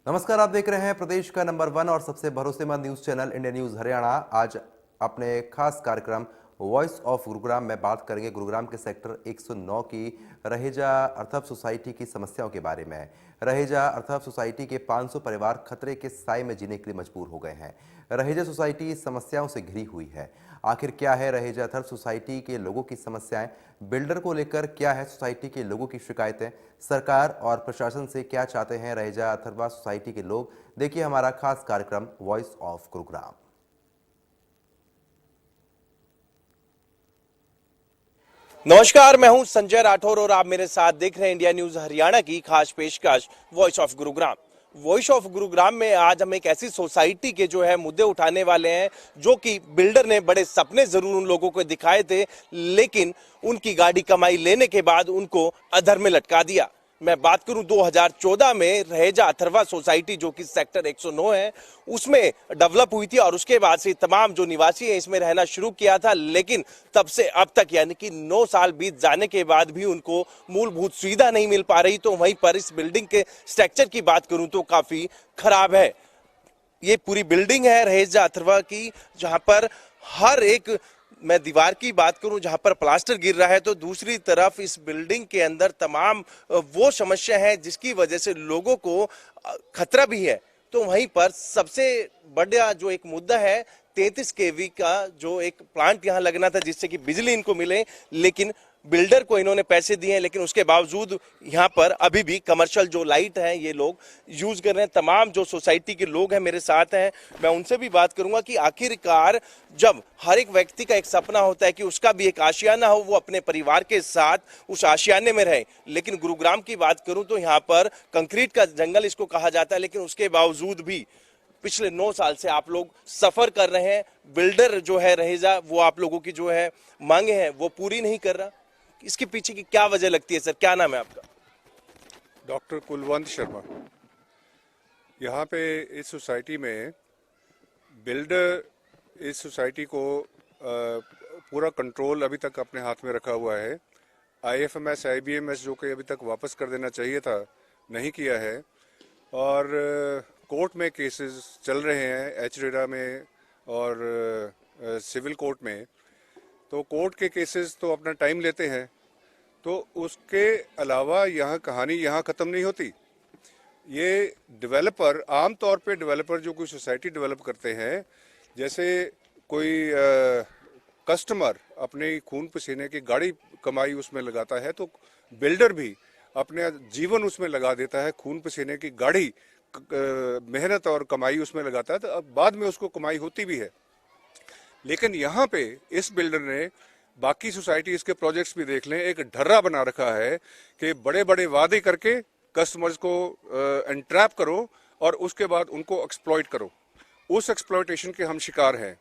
नमस्कार, आप देख रहे हैं प्रदेश का नंबर 1 और सबसे भरोसेमंद news channel India news Haryana. आज अपने खास कार्यक्रम वॉइस ऑफ गुरुग्राम में बात करेंगे गुरुग्राम के सेक्टर 109 की रहेजा अर्थव सोसाइटी की समस्याओं के बारे में। रहेजा अर्थव सोसाइटी के 500 परिवार खतरे के साए में जीने के लिए मजबूर हो गए हैं। रहेजा सोसाइटी समस्याओं से घिरी हुई है। आखिर क्या है रहेजा अर्थव सोसाइटी के लोगों की समस्याएं, बिल्डर को लेकर क्या है सोसाइटी के लोगों की शिकायतें, सरकार और प्रशासन से क्या चाहते हैं रहेजा अथर्वा सोसाइटी के लोग। देखिए हमारा खास कार्यक्रम वॉइस ऑफ गुरुग्राम। नमस्कार, मैं हूं संजय राठौर और आप मेरे साथ देख रहे हैं इंडिया न्यूज हरियाणा की खास पेशकश voice of Gurugram. Voice of Gurugram में आज हम एक ऐसी सोसाइटी के मुद्दे उठाने वाले हैं जो कि बिल्डर ने बड़े सपने जरूर उन लोगों को दिखाए थे, लेकिन उनकी गाड़ी कमाई लेने के बाद उनको अधर में लटका दिया। मैं बात करूं 2014 में रहेजा अथर्वा सोसाइटी जो कि सेक्टर 109 है उसमें डेवलप हुई थी और उसके बाद से तमाम जो निवासी हैं इसमें रहना शुरू किया था, लेकिन तब से अब तक यानी कि 9 साल बीत जाने के बाद भी उनको मूलभूत सुविधा नहीं मिल पा रही। तो वहीं पर इस बिल्डिंग के स्ट्रक्चर की बात करूं तो काफी खराब है। ये पूरी बिल्डिंग है रहेजा अथर्वा की, जहां पर हर एक, मैं दीवार की बात करूं जहां पर प्लास्टर गिर रहा है, तो दूसरी तरफ इस बिल्डिंग के अंदर तमाम वो समस्या है जिसकी वजह से लोगों को खतरा भी है। तो वहीं पर सबसे बड़ा जो एक मुद्दा है 33 केवी का जो एक प्लांट यहां लगना था जिससे कि बिजली इनको मिले, लेकिन बिल्डर को इन्होंने पैसे दिए हैं, लेकिन उसके बावजूद यहाँ पर अभी भी कमर्शियल जो लाइट है ये लोग यूज कर रहे हैं। तमाम जो सोसाइटी के लोग हैं मेरे साथ हैं, मैं उनसे भी बात करूंगा कि आखिरकार जब हर एक व्यक्ति का एक सपना होता है कि उसका भी एक आशियाना हो, वो अपने परिवार के साथ उस आशियाने में रहे, लेकिन गुरुग्राम की बात करूं तो यहाँ पर कंक्रीट का जंगल इसको कहा जाता है, लेकिन उसके बावजूद भी पिछले 9 साल से आप लोग सफर कर रहे हैं। बिल्डर जो है रहेजा वो आप लोगों की जो है मांगे हैं वो पूरी नहीं कर रहा। इसके पीछे की क्या वजह लगती है? सर, क्या नाम है आपका? डॉक्टर कुलवंत शर्मा। यहाँ पे इस सोसाइटी में बिल्डर इस सोसाइटी को पूरा कंट्रोल अभी तक अपने हाथ में रखा हुआ है। IFMS IBMS जो कि अभी तक वापस कर देना चाहिए था, नहीं किया है। और कोर्ट में केसेस चल रहे हैं, एचरेडा में और सिविल कोर्ट में। तो कोर्ट के केसेस तो अपना टाइम लेते हैं, तो उसके अलावा यहाँ कहानी यहाँ ख़त्म नहीं होती। ये डेवलपर, आम तौर पे डेवलपर जो कोई सोसाइटी डेवलप करते हैं, जैसे कोई कस्टमर अपने खून पसीने की गाड़ी कमाई उसमें लगाता है, तो बिल्डर भी अपने जीवन उसमें लगा देता है, खून पसीने की गाड़ी मेहनत और कमाई उसमें लगाता है, तो अब बाद में उसको कमाई होती भी है। लेकिन यहाँ पे इस बिल्डर ने, बाकी सोसाइटीज के प्रोजेक्ट्स भी देख लें, एक ढर्रा बना रखा है कि बड़े बड़े वादे करके कस्टमर्स को एंट्रैप करो और उसके बाद उनको एक्सप्लॉइट करो। उस एक्सप्लॉइटेशन के हम शिकार हैं।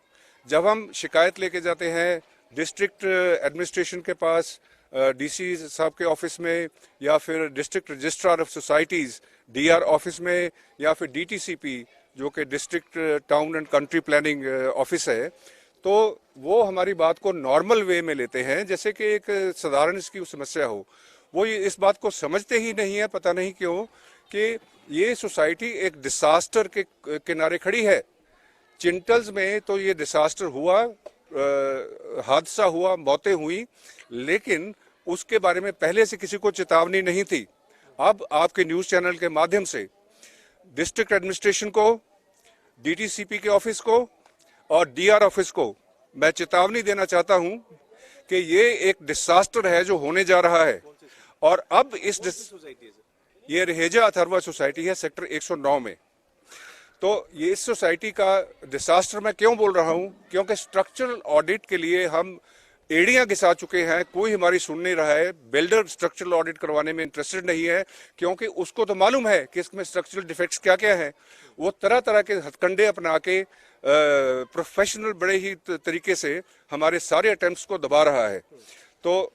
जब हम शिकायत लेके जाते हैं डिस्ट्रिक्ट एडमिनिस्ट्रेशन के पास, DC साहब के ऑफिस में, या फिर district registrar of societies DR office में, या फिर DTCP जो कि district town and country planning office है, तो वो हमारी बात को नॉर्मल वे में लेते हैं जैसे कि एक साधारण इसकी समस्या हो। वो इस बात को समझते ही नहीं है, पता नहीं क्यों, कि ये सोसाइटी एक डिसास्टर के किनारे खड़ी है। चिंटल्स में तो ये डिसास्टर हुआ, हादसा हुआ, मौतें हुई, लेकिन उसके बारे में पहले से किसी को चेतावनी नहीं थी। अब आपके न्यूज़ चैनल के माध्यम से डिस्ट्रिक्ट एडमिनिस्ट्रेशन को, DTCP के ऑफिस को और DR ऑफिस को मैं चेतावनी देना चाहता हूं कि ये एक डिसास्टर है जो होने जा रहा है। और अब ये रहेजा अथर्वा सोसाइटी है सेक्टर 109 में। तो ये इस सोसाइटी का डिसास्टर मैं क्यों बोल रहा हूं, क्योंकि स्ट्रक्चरल ऑडिट के लिए हम एड़ियां घिसा चुके हैं, कोई हमारी सुन नहीं रहा है। बिल्डर स्ट्रक्चरल ऑडिट करवाने में इंटरेस्टेड नहीं है, क्योंकि उसको तो मालूम है कि इसमें स्ट्रक्चरल डिफेक्ट्स क्या क्या हैं। वो तरह तरह के हथकंडे अपना के प्रोफेशनल बड़े ही तरीके से हमारे सारे अटेम्प्ट्स को दबा रहा है। तो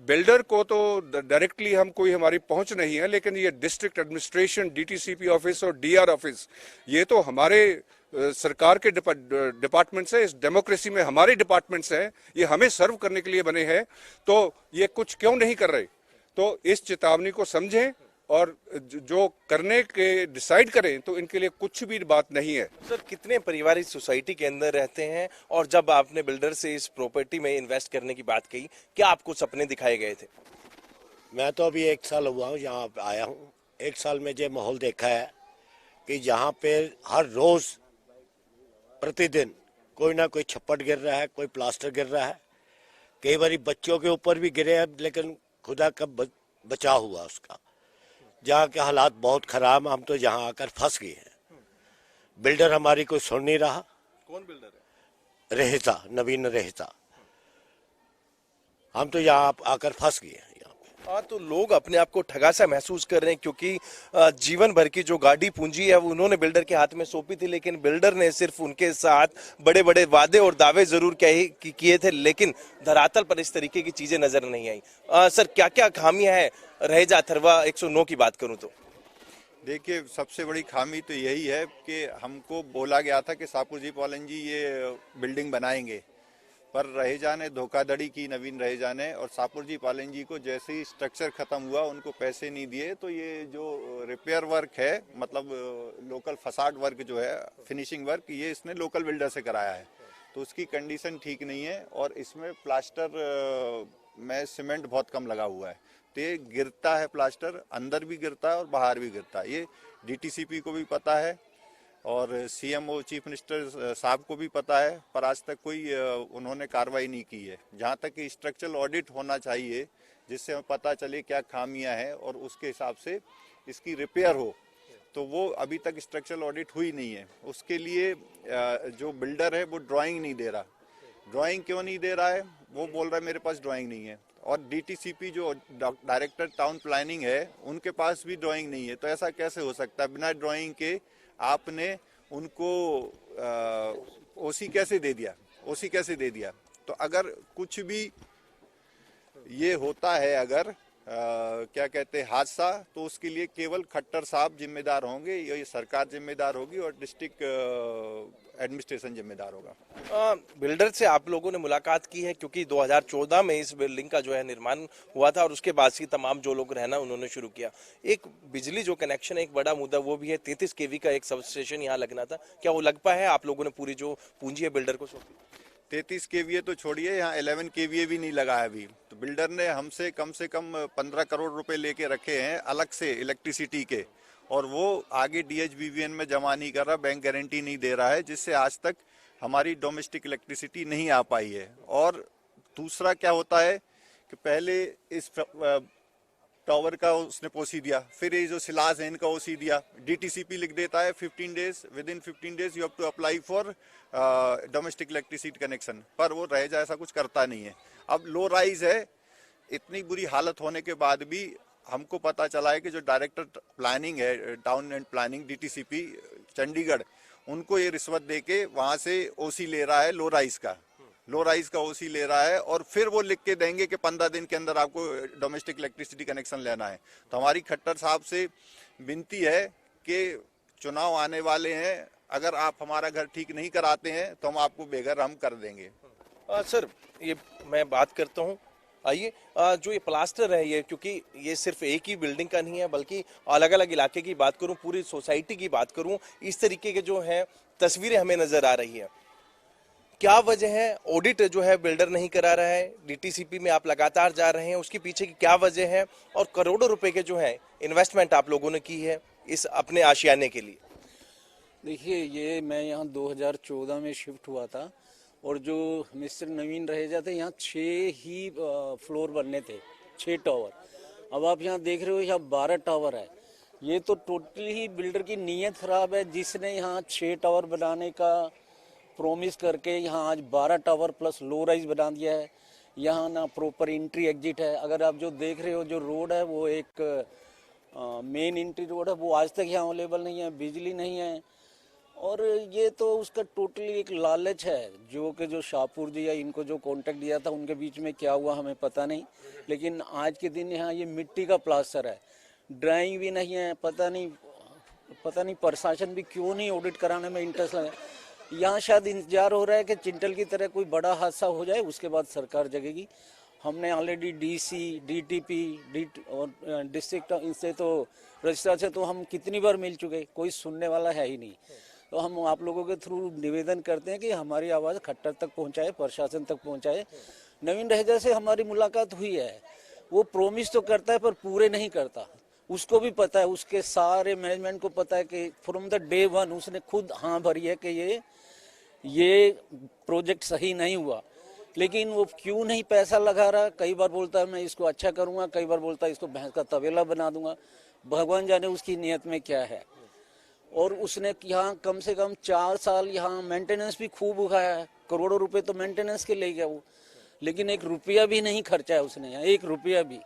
बिल्डर को तो डायरेक्टली हम कोई हमारी पहुंच नहीं है, लेकिन ये डिस्ट्रिक्ट एडमिनिस्ट्रेशन, DTCP ऑफिस और DR ऑफिस, ये तो हमारे सरकार के डिपार्टमेंट्स है। इस डेमोक्रेसी में हमारे डिपार्टमेंट्स हैं, ये हमें सर्व करने के लिए बने हैं। तो ये कुछ क्यों नहीं कर रहे? तो इस चेतावनी को समझें और जो करने के डिसाइड करें तो इनके लिए कुछ भी बात नहीं है। सर, कितने परिवार इस सोसाइटी के अंदर रहते हैं, और जब आपने बिल्डर से इस प्रॉपर्टी में इन्वेस्ट करने की बात कही, क्या आपको सपने दिखाए गए थे? मैं तो अभी 1 साल हुआ हूँ यहाँ आया हूँ। 1 साल में जो माहौल देखा है कि यहाँ पे हर रोज प्रतिदिन कोई ना कोई छप्पड़ गिर रहा है, कोई प्लास्टर गिर रहा है, कई बार बच्चों के ऊपर भी गिरे हैं, लेकिन खुदा का बचाव हुआ उसका। जहाँ के हालात बहुत खराब, हम तो यहाँ आकर फंस गए हैं। बिल्डर हमारी कोई सुन नहीं रहा। कौन बिल्डर है? रहेता, नवीन रहेता। हम तो यहाँ आकर फंस गए हैं। हाँ, तो लोग अपने आप को ठगा सा महसूस कर रहे हैं, क्योंकि जीवन भर की जो गाड़ी पूंजी है वो उन्होंने बिल्डर के हाथ में सौंपी थी, लेकिन बिल्डर ने सिर्फ उनके साथ बड़े बड़े वादे और दावे जरूर किए थे, लेकिन धरातल पर इस तरीके की चीजें नजर नहीं आई। सर, क्या क्या खामियां हैं रहेजा अथर्वा 109 की बात करूं तो? देखिए, सबसे बड़ी खामी तो यही है कि हमको बोला गया था कि शाहपुर पालन जी ये बिल्डिंग बनाएंगे, पर रहेजा ने धोखाधड़ी की, नवीन रहेजा ने, और शाहपुर पालन जी को जैसे ही स्ट्रक्चर खत्म हुआ उनको पैसे नहीं दिए, तो ये जो रिपेयर वर्क है, मतलब लोकल फसाड वर्क जो है, फिनिशिंग वर्क, ये इसने लोकल बिल्डर से कराया है, तो उसकी कंडीशन ठीक नहीं है। और इसमें प्लास्टर में सीमेंट बहुत कम लगा हुआ है, तो ये गिरता है, प्लास्टर अंदर भी गिरता है और बाहर भी गिरता है। ये डीटीसीपी को भी पता है और सीएमओ चीफ मिनिस्टर साहब को भी पता है, पर आज तक कोई उन्होंने कार्रवाई नहीं की है। जहाँ तक कि स्ट्रक्चरल ऑडिट होना चाहिए, जिससे हमें पता चले क्या खामियां हैं और उसके हिसाब से इसकी रिपेयर हो, तो वो अभी तक स्ट्रक्चरल ऑडिट हुई नहीं है। उसके लिए जो बिल्डर है वो ड्राइंग नहीं दे रहा। ड्राइंग क्यों नहीं दे रहा है? वो बोल रहा है मेरे पास ड्राइंग नहीं है। और डीटीसीपी जो डायरेक्टर टाउन प्लानिंग है, उनके पास भी ड्राइंग नहीं है। तो ऐसा कैसे हो सकता है? बिना ड्राइंग के आपने उनको ओसी कैसे दे दिया? ओसी कैसे दे दिया? तो अगर कुछ भी ये होता है, अगर क्या कहते हैं हादसा, तो उसके लिए केवल खट्टर साहब जिम्मेदार होंगे, ये सरकार जिम्मेदार होगी और डिस्ट्रिक्ट एडमिनिस्ट्रेशन जिम्मेदार होगा। बिल्डर से आप लोगों ने मुलाकात की है, क्योंकि 2014 में इस बिल्डिंग का जो है निर्माण हुआ था, और उसके बाद से तमाम जो लोग रहना उन्होंने शुरू किया। एक बिजली जो कनेक्शन है, एक बड़ा मुद्दा वो भी है। 33 केवी का एक सब स्टेशन यहाँ लगना था, क्या वो लग पाया है? आप लोगों ने पूरी जो पूंजी है बिल्डर को सौंपी? 33 केवीए तो छोड़िए, यहाँ 11 केवीए भी नहीं लगा है अभी। तो बिल्डर ने हमसे कम से कम 15 करोड़ रुपए लेके रखे हैं अलग से इलेक्ट्रिसिटी के, और वो आगे डीएचबीवीएन में जमा नहीं कर रहा, बैंक गारंटी नहीं दे रहा है, जिससे आज तक हमारी डोमेस्टिक इलेक्ट्रिसिटी नहीं आ पाई है। और दूसरा क्या होता है कि पहले इस टावर का उसने पोसी दिया, फिर ये जो सिलास है इनका ओसी दिया। डीटीसीपी लिख देता है 15 days, with in 15 days you have to apply for domestic electricity connection, पर वो रहेजा ऐसा कुछ करता नहीं है। अब लो राइज है, इतनी बुरी हालत होने के बाद भी हमको पता चला है कि जो डायरेक्टर प्लानिंग है, town and planning DTCP Chandigarh, उनको ये रिश्वत देके वहां से ओसी ले रहा है, लो राइज का ओसी ले रहा है, और फिर वो लिख के देंगे कि 15 दिन के अंदर आपको डोमेस्टिक इलेक्ट्रिसिटी कनेक्शन लेना है। तो हमारी खट्टर साहब से विनती है कि चुनाव आने वाले हैं, अगर आप हमारा घर ठीक नहीं कराते हैं तो हम आपको बेघर हम कर देंगे। सर, ये मैं बात करता हूँ, आइए। जो ये प्लास्टर है, ये क्योंकि ये सिर्फ एक ही बिल्डिंग का नहीं है, बल्कि अलग अलग इलाके की बात करूं, पूरी सोसाइटी की बात करूं, इस तरीके के जो है तस्वीरें हमें नजर आ रही है। क्या वजह है? ऑडिट जो है बिल्डर नहीं करा रहा है, डीटीसीपी में आप लगातार जा रहे हैं, उसके पीछे की क्या वजह है? और करोड़ों रुपए के जो है इन्वेस्टमेंट आप लोगों ने की है इस अपने आशियाने के लिए। देखिए, ये मैं यहाँ 2014 में शिफ्ट हुआ था, और जो मिस्टर नवीन रहेजा थे, यहाँ 6 ही फ्लोर बनने थे, 6 टावर। अब आप यहाँ देख रहे हो, यहाँ 12 टावर है। ये तो टोटली ही बिल्डर की नीयत खराब है, जिसने यहाँ 6 टावर बनाने का प्रॉमिस करके यहाँ आज 12 टावर प्लस लो राइज बना दिया है। यहाँ ना प्रॉपर एंट्री एग्जिट है। अगर आप जो देख रहे हो, जो रोड है वो एक मेन एंट्री रोड है, वो आज तक यहाँ अवेलेबल नहीं है, बिजली नहीं है। और ये तो उसका टोटली एक लालच है, जो शाहपुर जी या इनको जो कॉन्ट्रैक्ट दिया था, उनके बीच में क्या हुआ हमें पता नहीं। लेकिन आज के दिन यहाँ ये मिट्टी का प्लास्टर है, ड्राइंग भी नहीं है। पता नहीं प्रशासन भी क्यों नहीं ऑडिट कराने में इंटरेस्ट लगा। यहाँ शायद इंतजार हो रहा है कि चिंटल की तरह कोई बड़ा हादसा हो जाए, उसके बाद सरकार जगेगी। हमने ऑलरेडी डीसी, डीटीपी और डिस्ट्रिक्ट इनसे तो रजिस्ट्रार से तो हम कितनी बार मिल चुके, कोई सुनने वाला है ही नहीं। तो हम आप लोगों के थ्रू निवेदन करते हैं कि हमारी आवाज़ खट्टर तक पहुंचाए, प्रशासन तक पहुंचाए। नवीन रहेजा से हमारी मुलाकात हुई है, वो प्रॉमिस तो करता है पर पूरे नहीं करता। उसको भी पता है, उसके सारे मैनेजमेंट को पता है कि फ्रॉम द डे वन उसने खुद हाँ भरी है कि ये प्रोजेक्ट सही नहीं हुआ, लेकिन वो क्यों नहीं पैसा लगा रहा। कई बार बोलता है मैं इसको अच्छा करूंगा, कई बार बोलता है इसको भैंस का तबेला बना दूंगा। भगवान जाने उसकी नीयत में क्या है। और उसने यहाँ कम से कम 4 साल यहाँ मेंटेनेंस भी खूब उठाया है, करोड़ों रुपए तो मेंटेनेंस के ले गया वो, लेकिन 1 रुपया भी नहीं खर्चा है उसने यहाँ, 1 रुपया भी।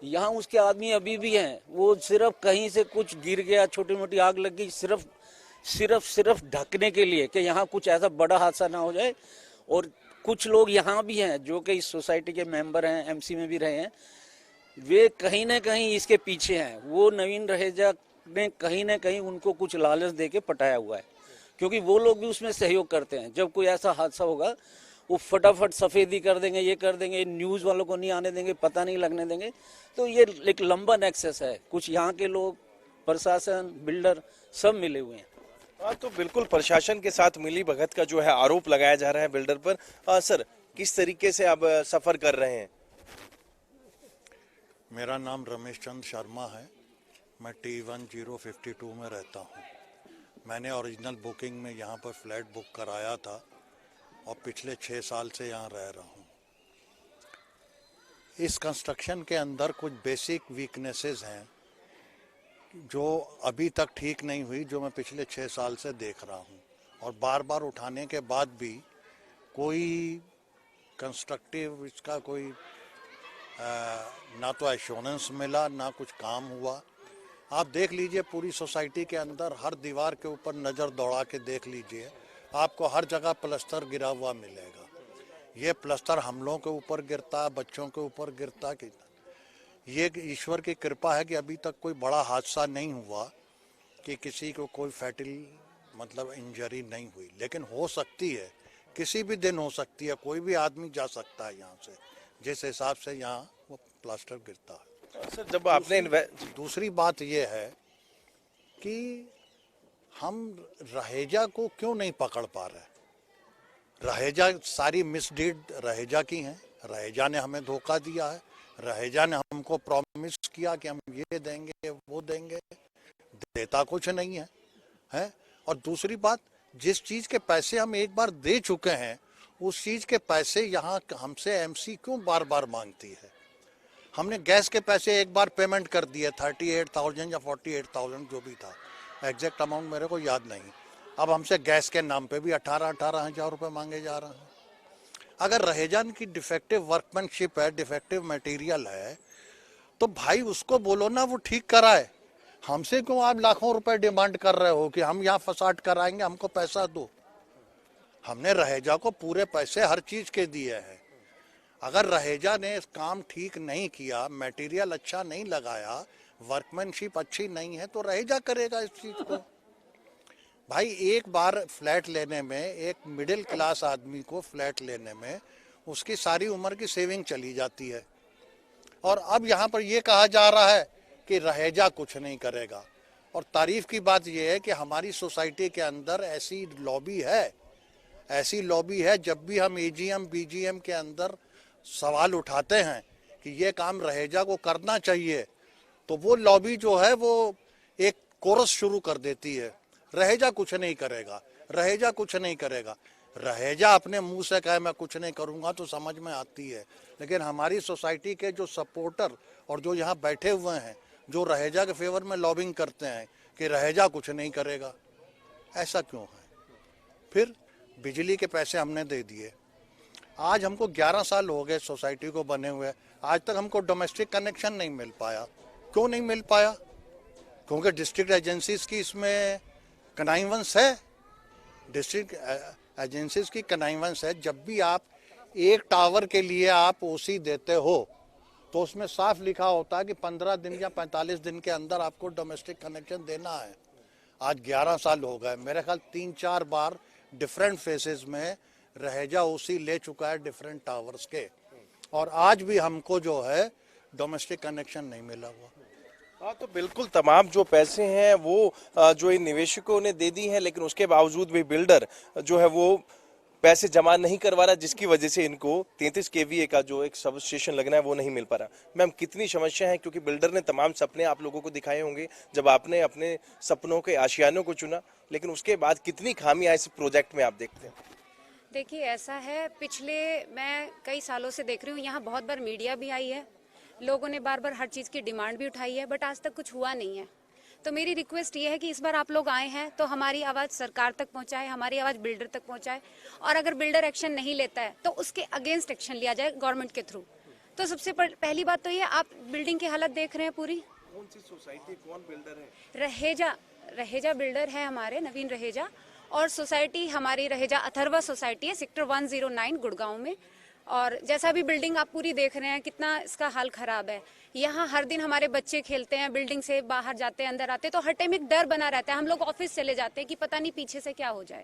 यहाँ उसके आदमी अभी भी हैं, वो सिर्फ कहीं से कुछ गिर गया, छोटी मोटी आग लग गई, सिर्फ ढकने के लिए कि यहाँ कुछ ऐसा बड़ा हादसा ना हो जाए। और कुछ लोग यहाँ भी हैं जो कि इस सोसाइटी के मेंबर हैं, एमसी में भी रहे हैं, वे कहीं ना कहीं इसके पीछे हैं। वो नवीन रहेजा ने कहीं ना कहीं उनको कुछ लालच दे के पटाया हुआ है, क्योंकि वो लोग भी उसमें सहयोग करते हैं। जब कोई ऐसा हादसा होगा वो फटाफट सफेदी कर देंगे, ये कर देंगे, न्यूज़ वालों को नहीं आने देंगे, पता नहीं लगने देंगे। तो ये एक लंबा नेक्सस है, कुछ यहाँ के लोग, प्रशासन, बिल्डर सब मिले हुए हैं। हाँ, तो बिल्कुल प्रशासन के साथ मिली भगत का जो है आरोप लगाया जा रहा है बिल्डर पर। सर, किस तरीके से आप सफर कर रहे हैं? मेरा नाम रमेश चंद शर्मा है, मैं T1052 में रहता हूँ। मैंने ओरिजिनल बुकिंग में यहाँ पर फ्लैट बुक कराया था और पिछले 6 साल से यहाँ रह रहा हूँ। इस कंस्ट्रक्शन के अंदर कुछ बेसिक वीकनेसेस हैं जो अभी तक ठीक नहीं हुई, जो मैं पिछले 6 साल से देख रहा हूँ, और बार बार उठाने के बाद भी कोई कंस्ट्रक्टिव इसका कोई ना तो एश्योरेंस मिला, ना कुछ काम हुआ। आप देख लीजिए पूरी सोसाइटी के अंदर हर दीवार के ऊपर नज़र दौड़ा के देख लीजिए, आपको हर जगह प्लास्टर गिरा हुआ मिलेगा। ये प्लास्टर हम लोगों के ऊपर गिरता है, बच्चों के ऊपर गिरता है। ये ईश्वर की कृपा है कि अभी तक कोई बड़ा हादसा नहीं हुआ कि किसी को कोई फैटल मतलब इंजरी नहीं हुई, लेकिन हो सकती है, किसी भी दिन हो सकती है, कोई भी आदमी जा सकता है यहाँ से, जिस हिसाब से यहाँ वो प्लास्टर गिरता है। सर, जब आपने दूसरी बात ये है कि हम रहेजा को क्यों नहीं पकड़ पा रहे। रहेजा, सारी मिसडीड रहेजा की हैं, रहेजा ने हमें धोखा दिया है, रहेजा ने हमको प्रॉमिस किया कि हम ये देंगे वो देंगे, देता कुछ नहीं है, है? और दूसरी बात, जिस चीज़ के पैसे हम एक बार दे चुके हैं उस चीज़ के पैसे यहाँ हमसे एमसी क्यों बार बार मांगती है। हमने गैस के पैसे एक बार पेमेंट कर दिए 38,000 या 48,000 जो भी था, एग्जैक्ट अमाउंट मेरे को याद नहीं। अब हमसे गैस के नाम पे भी 18,000 रुपये मांगे जा रहे हैं। अगर रहेजान की डिफेक्टिव वर्कमैनशिप है, डिफेक्टिव मटेरियल है, तो भाई उसको बोलो ना वो ठीक कराए। हमसे क्यों आप लाखों रुपए डिमांड कर रहे हो कि हम यहाँ फसाड कराएंगे, हमको पैसा दो। हमने रहेजा को पूरे पैसे हर चीज के दिए हैं। अगर रहेजा ने इस काम ठीक नहीं किया, मटेरियल अच्छा नहीं लगाया, वर्कमैनशिप अच्छी नहीं है, तो रहेजा करेगा इस चीज को। भाई एक बार फ्लैट लेने में, एक मिडिल क्लास आदमी को फ्लैट लेने में उसकी सारी उम्र की सेविंग चली जाती है, और अब यहाँ पर ये कहा जा रहा है कि रहेजा कुछ नहीं करेगा। और तारीफ की बात यह है कि हमारी सोसाइटी के अंदर ऐसी लॉबी है, जब भी हम एजीएम बीजीएम के अंदर सवाल उठाते हैं कि ये काम रहेजा को करना चाहिए, तो वो लॉबी जो है वो एक कोरस शुरू कर देती है, रहेजा कुछ नहीं करेगा, रहेजा कुछ नहीं करेगा। रहेजा अपने मुंह से कहे मैं कुछ नहीं करूंगा तो समझ में आती है, लेकिन हमारी सोसाइटी के जो सपोर्टर और जो यहाँ बैठे हुए हैं, जो रहेजा के फेवर में लॉबिंग करते हैं कि रहेजा कुछ नहीं करेगा, ऐसा क्यों है। फिर बिजली के पैसे हमने दे दिए, आज हमको 11 साल हो गए सोसाइटी को बने हुए, आज तक हमको डोमेस्टिक कनेक्शन नहीं मिल पाया। क्यों नहीं मिल पाया? क्योंकि डिस्ट्रिक्ट एजेंसीज की इसमें कनाइवेंस है, डिस्ट्रिक्ट एजेंसीज की कनाइवेंस है। जब भी आप एक टावर के लिए आप ओसी देते हो तो उसमें साफ लिखा होता है कि 15 दिन या 45 दिन के अंदर आपको डोमेस्टिक कनेक्शन देना है। आज 11 साल हो गए, मेरे ख्याल 3-4 बार डिफरेंट फेसेस में रहेजा ओसी ले चुका है डिफरेंट टावर्स के, और आज भी हमको जो है डोमेस्टिक कनेक्शन नहीं मिला हुआ। हाँ, तो बिल्कुल तमाम जो पैसे हैं वो जो इन निवेशकों ने दे दी हैं, लेकिन उसके बावजूद भी बिल्डर जो है वो पैसे जमा नहीं करवा रहा, जिसकी वजह से इनको 33 केवीए का जो एक सब स्टेशन लगना है वो नहीं मिल पा रहा। मैम, कितनी समस्या है, क्योंकि बिल्डर ने तमाम सपने आप लोगों को दिखाए होंगे जब आपने अपने सपनों के आशियानों को चुना, लेकिन उसके बाद कितनी खामियां इस प्रोजेक्ट में आप देखते हैं? देखिए, ऐसा है, पिछले मैं कई सालों से देख रही हूँ, यहाँ बहुत बार मीडिया भी आई है, लोगों ने बार बार हर चीज़ की डिमांड भी उठाई है, बट आज तक कुछ हुआ नहीं है। तो मेरी रिक्वेस्ट ये है कि इस बार आप लोग आए हैं तो हमारी आवाज़ सरकार तक पहुंचाए, हमारी आवाज़ बिल्डर तक पहुंचाए, और अगर बिल्डर एक्शन नहीं लेता है तो उसके अगेंस्ट एक्शन लिया जाए गवर्नमेंट के थ्रू। तो सबसे पहली बात तो ये, आप बिल्डिंग की हालत देख रहे हैं पूरी। कौन सी सोसाइटी, कौन बिल्डर है? रहेजा बिल्डर है हमारे, नवीन रहेजा, और सोसाइटी हमारी रहेजा अथर्वा सोसाइटी है, सेक्टर 109 गुड़गांव में। और जैसा भी बिल्डिंग आप पूरी देख रहे हैं, कितना इसका हाल खराब है। यहाँ हर दिन हमारे बच्चे खेलते हैं, बिल्डिंग से बाहर जाते हैं, अंदर आते हैं, तो हर टाइम एक डर बना रहता है। हम लोग ऑफिस चले जाते हैं कि पता नहीं पीछे से क्या हो जाए।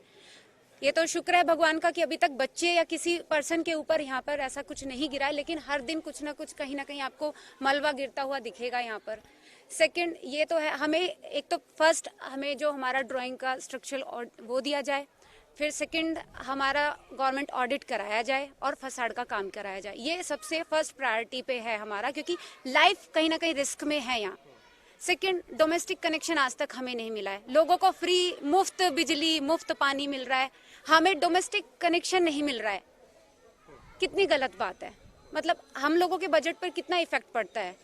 ये तो शुक्र है भगवान का कि अभी तक बच्चे या किसी पर्सन के ऊपर यहाँ पर ऐसा कुछ नहीं गिरा है, लेकिन हर दिन कुछ ना कुछ कहीं ना कहीं आपको मलबा गिरता हुआ दिखेगा यहाँ पर। सेकंड ये तो है, हमें एक तो फर्स्ट हमें जो हमारा ड्राइंग का स्ट्रक्चरल वो दिया जाए, फिर सेकंड हमारा गवर्नमेंट ऑडिट कराया जाए और फसाड का काम कराया जाए। ये सबसे फर्स्ट प्रायोरिटी पे है हमारा, क्योंकि लाइफ कहीं ना कहीं रिस्क में है यहाँ। सेकंड, डोमेस्टिक कनेक्शन आज तक हमें नहीं मिला है। लोगों को फ्री मुफ्त बिजली मुफ्त पानी मिल रहा है, हमें डोमेस्टिक कनेक्शन नहीं मिल रहा है। कितनी गलत बात है। मतलब हम लोगों के बजट पर कितना इफेक्ट पड़ता है।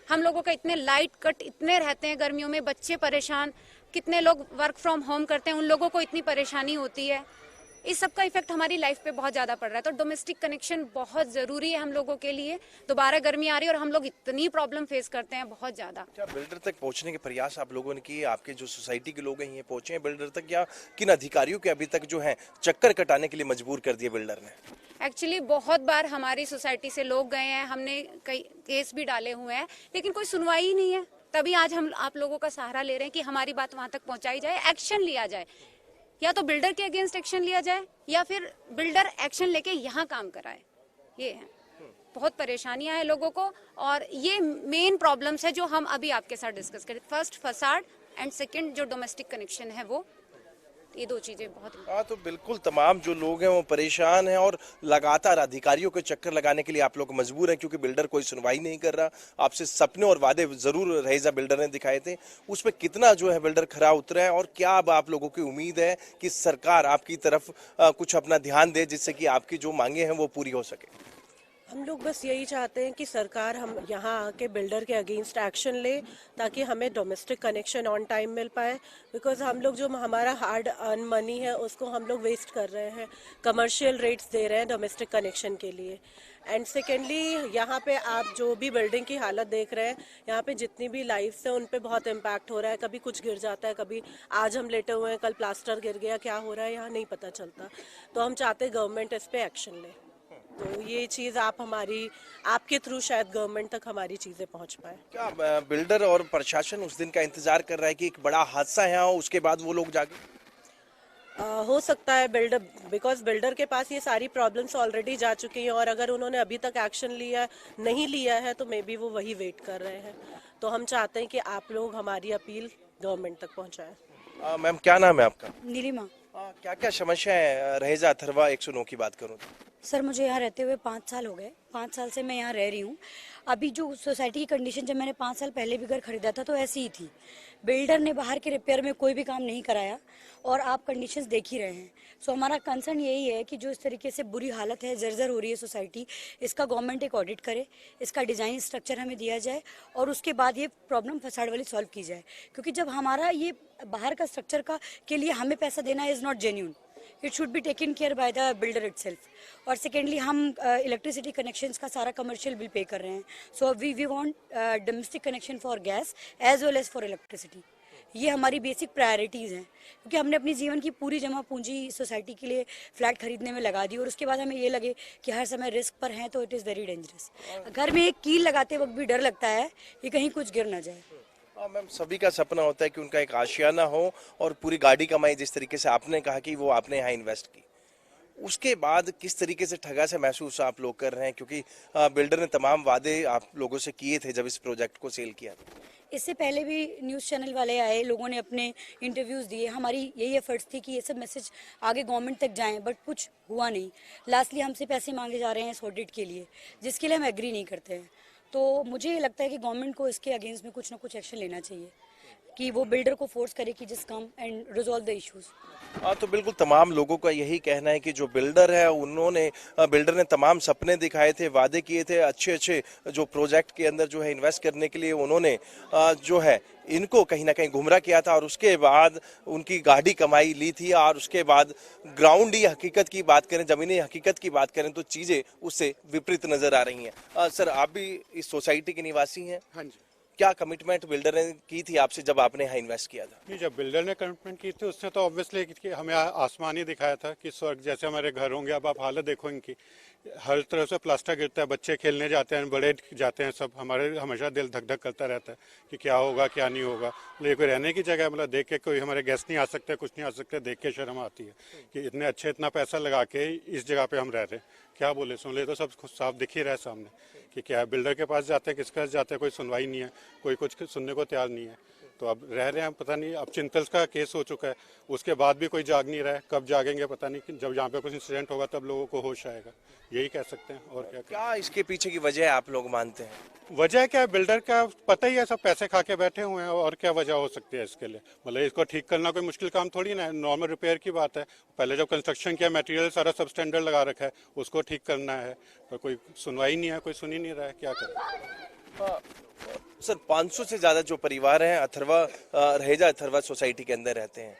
हम लोगों का इतने लाइट कट इतने रहते हैं गर्मियों में, बच्चे परेशान, कितने लोग वर्क फ्रॉम होम करते हैं, उन लोगों को इतनी परेशानी होती है। इस सब का इफेक्ट हमारी लाइफ पे बहुत ज्यादा पड़ रहा है। तो डोमेस्टिक कनेक्शन बहुत जरूरी है हम लोगों के लिए। दोबारा गर्मी आ रही है और हम लोग इतनी प्रॉब्लम फेस करते हैं बहुत ज्यादा। क्या बिल्डर तक पहुंचने के प्रयास आप लोगों ने किए? आपके जो सोसाइटी के लोग हैं ये पहुंचे हैं बिल्डर तक, या किन अधिकारियों के अभी तक जो है चक्कर कटाने के लिए मजबूर कर दिए बिल्डर ने? एक्चुअली बहुत बार हमारी सोसाइटी से लोग गए हैं, हमने कई केस भी डाले हुए हैं, लेकिन कोई सुनवाई ही नहीं है। तभी आज हम आप लोगों का सहारा ले रहे हैं कि हमारी बात वहां तक पहुंचाई जाए, एक्शन लिया जाए। या तो बिल्डर के अगेंस्ट एक्शन लिया जाए या फिर बिल्डर एक्शन लेके यहाँ काम कराए। ये है, बहुत परेशानियां हैं लोगों को, और ये मेन प्रॉब्लम्स है जो हम अभी आपके साथ डिस्कस करें। फर्स्ट फसाड एंड सेकंड जो डोमेस्टिक कनेक्शन है वो, ये दो चीजें बहुत। हाँ, तो बिल्कुल तमाम जो लोग हैं वो परेशान हैं और लगातार अधिकारियों के चक्कर लगाने के लिए आप लोग मजबूर हैं, क्योंकि बिल्डर कोई सुनवाई नहीं कर रहा। आपसे सपने और वादे जरूर रहेजा बिल्डर ने दिखाए थे, उस पर कितना जो है बिल्डर खरा उतरा है, और क्या अब आप लोगों की उम्मीद है कि सरकार आपकी तरफ कुछ अपना ध्यान दे जिससे कि आपकी जो मांगे हैं वो पूरी हो सके? हम लोग बस यही चाहते हैं कि सरकार हम यहाँ आके बिल्डर के अगेंस्ट एक्शन ले, ताकि हमें डोमेस्टिक कनेक्शन ऑन टाइम मिल पाए। बिकॉज हम लोग जो हमारा हार्ड अर्न मनी है उसको हम लोग वेस्ट कर रहे हैं, कमर्शियल रेट्स दे रहे हैं डोमेस्टिक कनेक्शन के लिए। एंड सेकेंडली, यहाँ पे आप जो भी बिल्डिंग की हालत देख रहे हैं, यहाँ पे जितनी भी लाइफ्स हैं उन पे बहुत इम्पैक्ट हो रहा है। कभी कुछ गिर जाता है, कभी आज हम लेटे हुए हैं कल प्लास्टर गिर गया, क्या हो रहा है यहाँ नहीं पता चलता। तो हम चाहते हैं गवर्नमेंट इस पे एक्शन ले। तो ये चीज़ आपके थ्रू शायद गवर्नमेंट तक हमारी चीज़ें पहुंच पाए। क्या बिल्डर और प्रशासन उस दिन का इंतजार कर रहा है कि एक बड़ा हादसा है और उसके बाद वो लोग जागे? हो सकता है बिकॉज बिल्डर के पास ये सारी प्रॉब्लम्स ऑलरेडी जा चुकी हैं, और अगर उन्होंने अभी तक एक्शन नहीं लिया है तो मे बी वो वही वेट कर रहे हैं। तो हम चाहते हैं कि आप लोग हमारी अपील गवर्नमेंट तक पहुंचाएं। मैम, क्या नाम है आपका? नीलिमा। क्या क्या समस्या है रहेजा अथर्वा 109 की बात करूँ तो? सर, मुझे यहाँ रहते हुए 5 साल हो गए। 5 साल से मैं यहाँ रह रही हूँ। अभी जो सोसाइटी की कंडीशन, जब मैंने 5 साल पहले भी घर खरीदा था तो ऐसी ही थी। बिल्डर ने बाहर के रिपेयर में कोई भी काम नहीं कराया, और आप कंडीशंस देख ही रहे हैं। सो हमारा कंसर्न यही है कि जो इस तरीके से बुरी हालत है, जर्जर हो रही है सोसाइटी, इसका गवर्नमेंट एक ऑडिट करे, इसका डिज़ाइन स्ट्रक्चर हमें दिया जाए, और उसके बाद ये प्रॉब्लम फसाड वाली सॉल्व की जाए। क्योंकि जब हमारा ये बाहर का स्ट्रक्चर के लिए हमें पैसा देना is not genuine, it should be taken care by the builder itself. और सेकेंडली, हम इलेक्ट्रिसिटी कनेक्शंस का सारा कमर्शियल बिल पे कर रहे हैं। So we want domestic connection for gas as well as for electricity. ये हमारी बेसिक प्रायोरिटीज़ हैं, क्योंकि हमने अपनी जीवन की पूरी जमा पूंजी सोसाइटी के लिए फ्लैट खरीदने में लगा दी, और उसके बाद हमें ये लगे कि हर समय रिस्क पर हैं तो इट इज़ वेरी डेंजरस। घर में एक कील लगाते वक्त भी डर लगता है कि कहीं कुछ गिर ना जाए। मैम, सभी का सपना होता है कि उनका एक आशियाना हो और पूरी गाड़ी कमाई, जिस तरीके से आपने कहा कि वो आपने यहाँ इन्वेस्ट की, उसके बाद किस तरीके से ठगा से महसूस आप लोग कर रहे हैं, क्योंकि बिल्डर ने तमाम वादे आप लोगों से किए थे जब इस प्रोजेक्ट को सेल किया था? इससे पहले भी न्यूज़ चैनल वाले आए, लोगों ने अपने इंटरव्यूज़ दिए, हमारी यही एफर्ट्स थी कि ये सब मैसेज आगे गवर्नमेंट तक जाएं, बट कुछ हुआ नहीं। लास्टली हमसे पैसे मांगे जा रहे हैं इस ऑडिट के लिए, जिसके लिए हम एग्री नहीं करते हैं। तो मुझे ये लगता है कि गवर्नमेंट को इसके अगेंस्ट में कुछ ना कुछ एक्शन लेना चाहिए कि वो बिल्डर को फोर्स करे कि just come and resolve the issues. हाँ, तो बिल्कुल तमाम लोगों का यही कहना है कि जो बिल्डर है बिल्डर ने तमाम सपने दिखाए थे, वादे किए थे, अच्छे अच्छे जो प्रोजेक्ट के अंदर जो है इन्वेस्ट करने के लिए उन्होंने जो है इनको कहीं ना कहीं गुमराह किया था, और उसके बाद उनकी गाढ़ी कमाई ली थी, और उसके बाद ग्राउंडी हकीकत की बात करें, जमीनी हकीकत की बात करें तो चीजें उससे विपरीत नजर आ रही हैं। सर, आप भी इस सोसाइटी के निवासी हैं? हाँ जी। क्या कमिटमेंट बिल्डर ने की थी आपसे जब आपने यहाँ इन्वेस्ट किया था? नहीं, जब बिल्डर ने कमिटमेंट की थी उसने तो ऑब्वियसली हमें आसमान ही दिखाया था कि स्वर्ग जैसे हमारे घर होंगे। अब आप हालत देखो इनकी, हर तरफ से प्लास्टर गिरता है, बच्चे खेलने जाते हैं, बड़े जाते हैं, सब हमारे हमेशा दिल धक धक करता रहता है कि क्या होगा क्या नहीं होगा। लेकिन कोई रहने की जगह मतलब देख के कोई हमारे गेस्ट नहीं आ सकते, कुछ नहीं आ सकते, देख के शर्म आती है कि इतने अच्छे इतना पैसा लगा के इस जगह पे हम रह रहे हैं। क्या बोले, सुन ले तो सब साफ दिख ही रहा है सामने कि क्या बिल्डर के पास जाते हैं, किसके पास जाते हैं, कोई सुनवाई नहीं है, कोई कुछ सुनने को तैयार नहीं है। तो अब रह रहे हैं, पता नहीं, अब चिंतल का केस हो चुका है, उसके बाद भी कोई जाग नहीं रहा है, कब जागेंगे पता नहीं। जब यहाँ पे कुछ इंसिडेंट होगा तब लोगों को होश आएगा, यही कह सकते हैं। और क्या इसके पीछे की वजह आप लोग मानते हैं? वजह क्या है, बिल्डर का पता ही है, सब पैसे खा के बैठे हुए हैं, और क्या वजह हो सकती है इसके लिए। मतलब इसको ठीक करना कोई मुश्किल काम थोड़ी ना है, नॉर्मल रिपेयर की बात है। पहले जब कंस्ट्रक्शन किया मटेरियल सारा सब स्टैंडर्ड लगा रखा है, उसको ठीक करना है, पर कोई सुनवाई नहीं है, कोई सुन ही नहीं रहा है, क्या करें। सर, 500 से ज्यादा जो परिवार हैं रहेजा अथर्वा सोसाइटी के अंदर रहते हैं।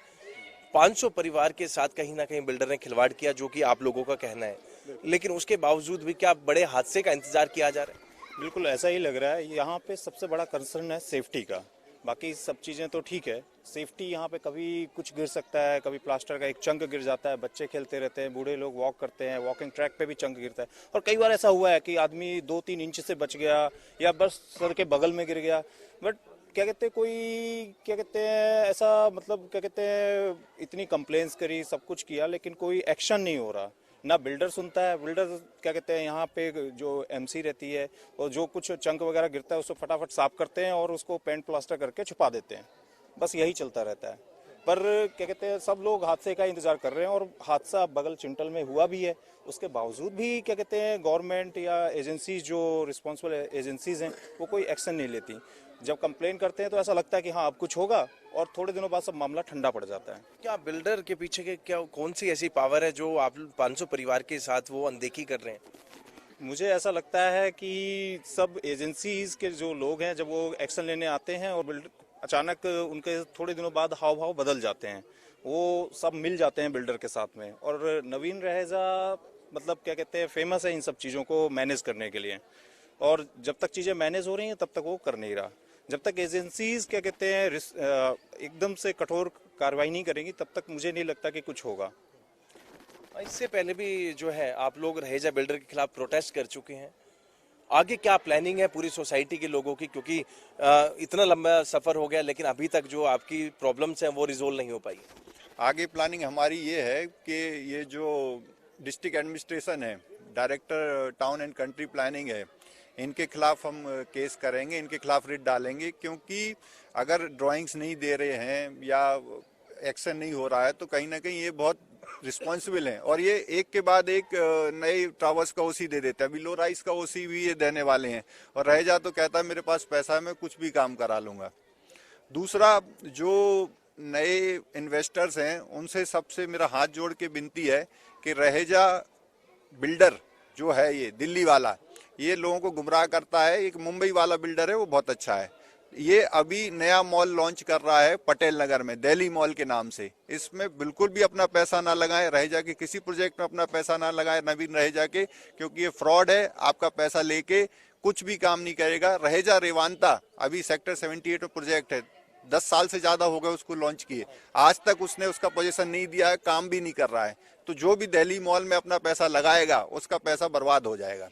500 परिवार के साथ कहीं ना कहीं बिल्डर ने खिलवाड़ किया, जो कि आप लोगों का कहना है, लेकिन उसके बावजूद भी क्या बड़े हादसे का इंतजार किया जा रहा है? बिल्कुल ऐसा ही लग रहा है। यहाँ पे सबसे बड़ा कंसर्न है सेफ्टी का, बाकी सब चीज़ें तो ठीक है। सेफ्टी यहाँ पे कभी कुछ गिर सकता है, कभी प्लास्टर का एक चंक गिर जाता है, बच्चे खेलते रहते हैं, बूढ़े लोग वॉक करते हैं, वॉकिंग ट्रैक पे भी चंक गिरता है। और कई बार ऐसा हुआ है कि आदमी 2-3 इंच से बच गया या बस सर के बगल में गिर गया, बट क्या कहते हैं, कोई क्या कहते हैं ऐसा, मतलब क्या कहते हैं, इतनी कंप्लेंट्स करी, सब कुछ किया, लेकिन कोई एक्शन नहीं हो रहा। ना बिल्डर सुनता है। बिल्डर क्या कहते हैं, यहाँ पे जो एमसी रहती है और जो कुछ चंक वगैरह गिरता है उसको फटाफट साफ करते हैं और उसको पेंट प्लास्टर करके छुपा देते हैं, बस यही चलता रहता है। पर क्या कहते हैं, सब लोग हादसे का इंतजार कर रहे हैं, और हादसा बगल चिंटल में हुआ भी है, उसके बावजूद भी क्या कहते हैं गवर्नमेंट या एजेंसीज जो रिस्पॉन्सिबल एजेंसीज हैं वो कोई एक्शन नहीं लेती। जब कंप्लेन करते हैं तो ऐसा लगता है कि हाँ अब कुछ होगा, और थोड़े दिनों बाद सब मामला ठंडा पड़ जाता है। क्या बिल्डर के पीछे के क्या कौन सी ऐसी पावर है जो आप 500 परिवार के साथ वो अनदेखी कर रहे हैं? मुझे ऐसा लगता है कि सब एजेंसीज के जो लोग हैं, जब वो एक्शन लेने आते हैं और बिल्डर अचानक उनके थोड़े दिनों बाद हाव भाव बदल जाते हैं, वो सब मिल जाते हैं बिल्डर के साथ में। और नवीन रहेजा मतलब क्या कहते हैं फेमस है इन सब चीज़ों को मैनेज करने के लिए, और जब तक चीज़ें मैनेज हो रही हैं तब तक वो कर नहीं रहा। जब तक एजेंसीज क्या कहते हैं एकदम से कठोर कार्रवाई नहीं करेंगी तब तक मुझे नहीं लगता कि कुछ होगा। इससे पहले भी जो है आप लोग रहेजा बिल्डर के खिलाफ प्रोटेस्ट कर चुके हैं, आगे क्या प्लानिंग है पूरी सोसाइटी के लोगों की, क्योंकि इतना लंबा सफर हो गया लेकिन अभी तक जो आपकी प्रॉब्लम्स हैं वो रिजोल्व नहीं हो पाई? आगे प्लानिंग हमारी ये है कि ये जो डिस्ट्रिक्ट एडमिनिस्ट्रेशन है, director town and country planning है, इनके खिलाफ हम केस करेंगे, इनके खिलाफ रिट डालेंगे, क्योंकि अगर ड्राइंग्स नहीं दे रहे हैं या एक्शन नहीं हो रहा है तो कहीं ना कहीं ये बहुत रिस्पॉन्सिबल हैं, और ये एक के बाद एक नए टावर्स का ओसी दे देते हैं। अभी लो राइस का ओसी भी ये देने वाले हैं, और रहेजा तो कहता है मेरे पास पैसा है, मैं कुछ भी काम करा लूँगा। दूसरा, जो नए इन्वेस्टर्स हैं उनसे सबसे मेरा हाथ जोड़ के विनती है कि रहेजा बिल्डर जो है ये दिल्ली वाला, ये लोगों को गुमराह करता है। एक मुंबई वाला बिल्डर है वो बहुत अच्छा है, ये अभी नया मॉल लॉन्च कर रहा है पटेल नगर में, दिल्ली मॉल के नाम से। इसमें बिल्कुल भी अपना पैसा ना लगाएं, रहेजा के किसी प्रोजेक्ट में अपना पैसा ना लगाएं नवीन रहेजा के, क्योंकि ये फ्रॉड है। आपका पैसा लेके कुछ भी काम नहीं करेगा। रहेजा रेवांता अभी सेक्टर 78 में प्रोजेक्ट है, 10 साल से ज्यादा हो गए उसको लॉन्च किए, आज तक उसने उसका पोजीशन नहीं दिया है, काम भी नहीं कर रहा है। तो जो भी दिल्ली मॉल में अपना पैसा लगाएगा उसका पैसा बर्बाद हो जाएगा।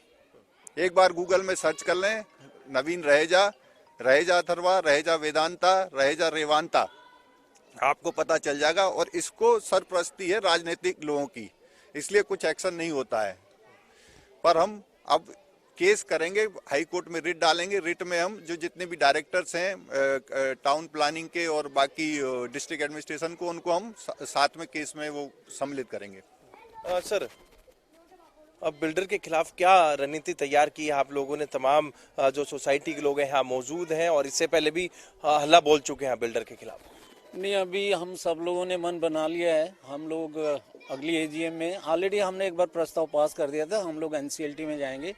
एक बार गूगल में सर्च कर लें, नवीन रहेजा, रहेजा अथर्वा, रहेजा वेदांता, रहेजा रेवांता, आपको पता चल जाएगा। और इसको सरपरस्ती है राजनीतिक लोगों की, इसलिए कुछ एक्शन नहीं होता है। पर हम अब केस करेंगे, हाई कोर्ट में रिट डालेंगे। रिट में हम जो जितने भी डायरेक्टर्स हैं टाउन प्लानिंग के और बाकी डिस्ट्रिक्ट एडमिनिस्ट्रेशन को, उनको हम साथ में केस में वो सम्मिलित करेंगे। सर, अब बिल्डर के खिलाफ क्या रणनीति तैयार की है आप लोगों ने? तमाम जो सोसाइटी के लोग हैं यहाँ मौजूद हैं और इससे पहले भी हल्ला बोल चुके हैं बिल्डर के खिलाफ। नहीं, अभी हम सब लोगों ने मन बना लिया है। हम लोग अगली एजीएम में ऑलरेडी हमने एक बार प्रस्ताव पास कर दिया था, हम लोग एनसीएलटी में जाएंगे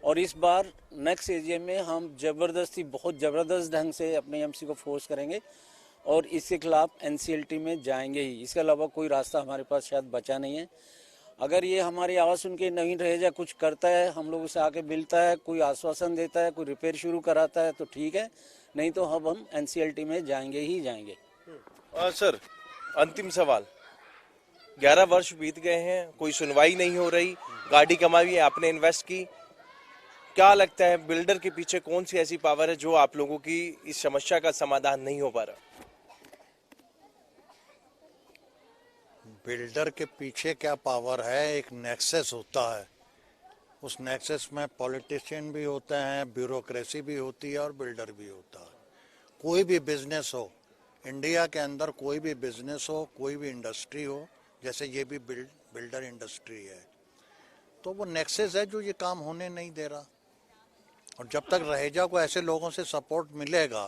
और इस बार नेक्स्ट एजीएम में हम जबरदस्ती, बहुत ज़बरदस्त ढंग से अपने एमसी को फोर्स करेंगे और इसके खिलाफ एनसीएलटी में जाएंगे ही। इसके अलावा कोई रास्ता हमारे पास शायद बचा नहीं है। अगर ये हमारी आवाज़ सुन के नवीन रहेजा कुछ करता है, हम लोग उसे आके मिलता है, कोई आश्वासन देता है, कोई रिपेयर शुरू कराता है तो ठीक है, नहीं तो अब हम एनसीएलटी में जाएंगे ही जाएंगे। सर, अंतिम सवाल, 11 वर्ष बीत गए हैं, कोई सुनवाई नहीं हो रही, गाड़ी कमाई है आपने, इन्वेस्ट की, क्या लगता है बिल्डर के पीछे कौन सी ऐसी पावर है जो आप लोगों की इस समस्या का समाधान नहीं हो पा रहा? बिल्डर के पीछे क्या पावर है? एक नेक्सस होता है, उस नेक्सस में पॉलिटिशियन भी होते हैं, ब्यूरोक्रेसी भी होती है और बिल्डर भी होता है। कोई भी बिजनेस हो इंडिया के अंदर, कोई भी बिजनेस हो, कोई भी इंडस्ट्री हो, जैसे ये भी बिल्डर इंडस्ट्री है, तो वो नेक्सस है जो ये काम होने नहीं दे रहा। और जब तक रहेजा को ऐसे लोगों से सपोर्ट मिलेगा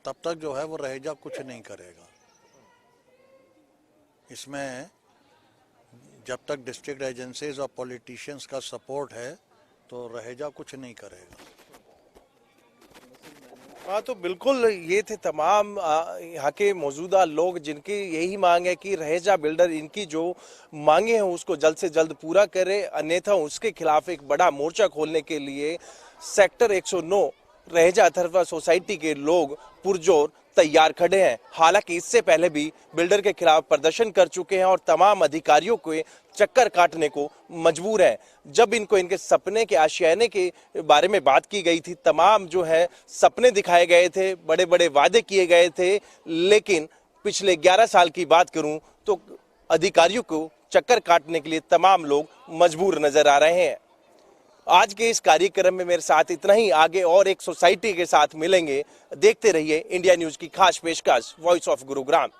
तब तक जो है वो रहेजा कुछ नहीं करेगा। इसमें जब तक डिस्ट्रिक्ट एजेंसीज और पॉलिटिशियंस का सपोर्ट है तो रहेजा कुछ नहीं करेगा। हाँ, तो बिल्कुल ये थे तमाम यहाँ के मौजूदा लोग जिनकी यही मांग है कि रहेजा बिल्डर इनकी जो मांगे हैं उसको जल्द से जल्द पूरा करे, अन्यथा उसके खिलाफ एक बड़ा मोर्चा खोलने के लिए सेक्टर 109 रहेजा अथर्वा सोसाइटी के लोग पुरजोर तैयार खड़े हैं। हालांकि इससे पहले भी बिल्डर के खिलाफ प्रदर्शन कर चुके हैं और तमाम अधिकारियों को चक्कर काटने को मजबूर हैं। जब इनको इनके सपने के आशियाने के बारे में बात की गई थी, तमाम जो है सपने दिखाए गए थे, बड़े बड़े वादे किए गए थे, लेकिन पिछले 11 साल की बात करूं तो अधिकारियों को चक्कर काटने के लिए तमाम लोग मजबूर नजर आ रहे हैं। आज के इस कार्यक्रम में मेरे साथ इतना ही, आगे और एक सोसाइटी के साथ मिलेंगे। देखते रहिए इंडिया न्यूज की खास पेशकश वॉइस ऑफ गुरुग्राम।